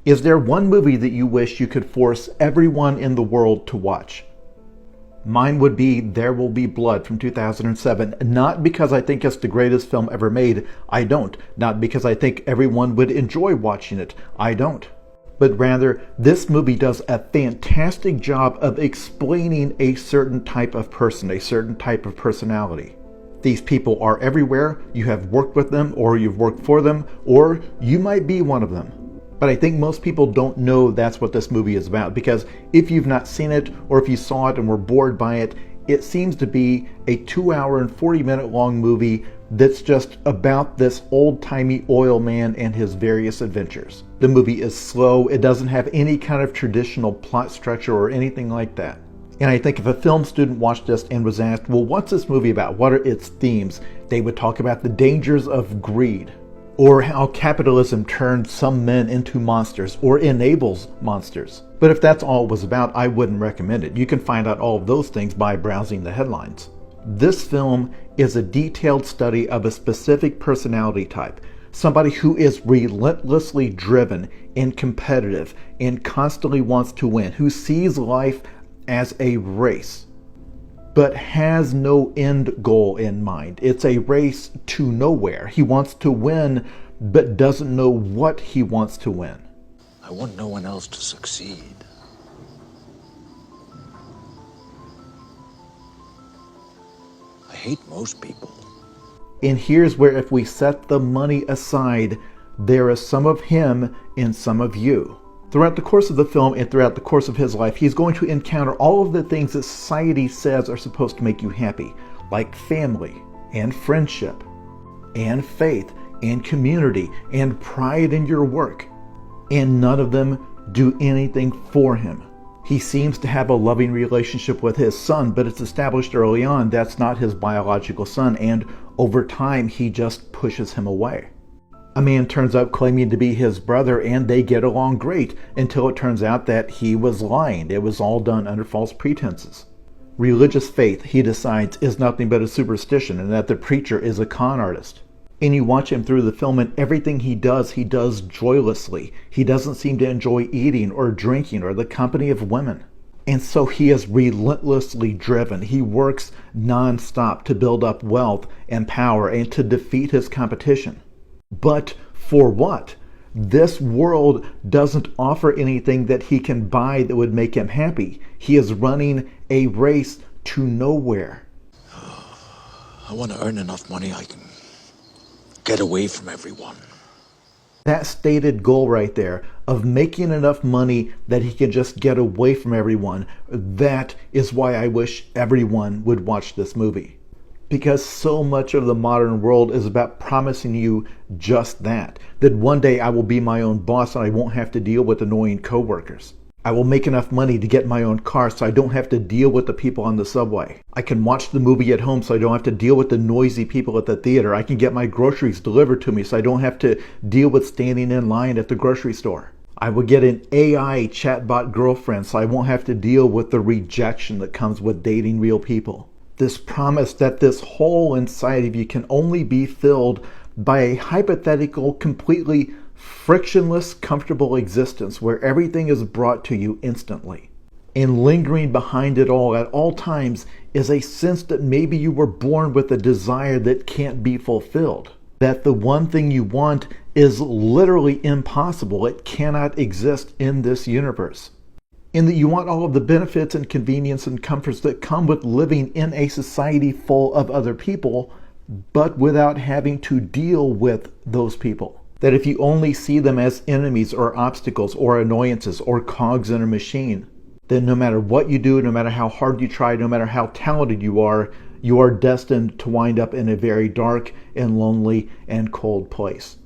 Is there one movie that you wish you could force everyone in the world to watch? Mine would be There Will Be Blood from 2007, not because I think it's the greatest film ever made, I don't. Not because I think everyone would enjoy watching it, I don't. But rather, this movie does a fantastic job of explaining a certain type of person, a certain type of personality. These people are everywhere, you have worked with them, or you've worked for them, or you might be one of them. But I think most people don't know that's what this movie is about, because if you've not seen it, or if you saw it and were bored by it, it seems to be a 2-hour and 40-minute long movie that's just about this old-timey oil man and his various adventures. The movie is slow, it doesn't have any kind of traditional plot structure or anything like that. And I think if a film student watched this and was asked, well, what's this movie about? What are its themes? They would talk about the dangers of greed, or how capitalism turns some men into monsters or enables monsters. But if that's all it was about, I wouldn't recommend it. You can find out all of those things by browsing the headlines. This film is a detailed study of a specific personality type, somebody who is relentlessly driven and competitive and constantly wants to win, who sees life as a race, but has no end goal in mind. It's a race to nowhere. He wants to win, but doesn't know what he wants to win. I want no one else to succeed. I hate most people. And here's where, if we set the money aside, there is some of him and some of you. Throughout the course of the film and throughout the course of his life, he's going to encounter all of the things that society says are supposed to make you happy, like family and friendship and faith and community and pride in your work. And none of them do anything for him. He seems to have a loving relationship with his son, but it's established early on that's not his biological son, and over time he just pushes him away. A man turns up claiming to be his brother, and they get along great until it turns out that he was lying. It was all done under false pretenses. Religious faith, he decides, is nothing but a superstition, and that the preacher is a con artist. And you watch him through the film, and everything he does joylessly. He doesn't seem to enjoy eating or drinking or the company of women. And so he is relentlessly driven. He works non-stop to build up wealth and power and to defeat his competition. But for what? This world doesn't offer anything that he can buy that would make him happy. He is running a race to nowhere. I want to earn enough money I can get away from everyone. That stated goal right there of making enough money that he can just get away from everyone, that is why I wish everyone would watch this movie. Because so much of the modern world is about promising you just that one day I will be my own boss and I won't have to deal with annoying coworkers. I will make enough money to get my own car so I don't have to deal with the people on the subway. I can watch the movie at home so I don't have to deal with the noisy people at the theater. I can get my groceries delivered to me so I don't have to deal with standing in line at the grocery store. I will get an AI chatbot girlfriend so I won't have to deal with the rejection that comes with dating real people. This promise that this hole inside of you can only be filled by a hypothetical, completely frictionless, comfortable existence where everything is brought to you instantly. And lingering behind it all at all times is a sense that maybe you were born with a desire that can't be fulfilled. That the one thing you want is literally impossible. It cannot exist in this universe. And that you want all of the benefits and convenience and comforts that come with living in a society full of other people, but without having to deal with those people. That if you only see them as enemies or obstacles or annoyances or cogs in a machine, then no matter what you do, no matter how hard you try, no matter how talented you are destined to wind up in a very dark and lonely and cold place.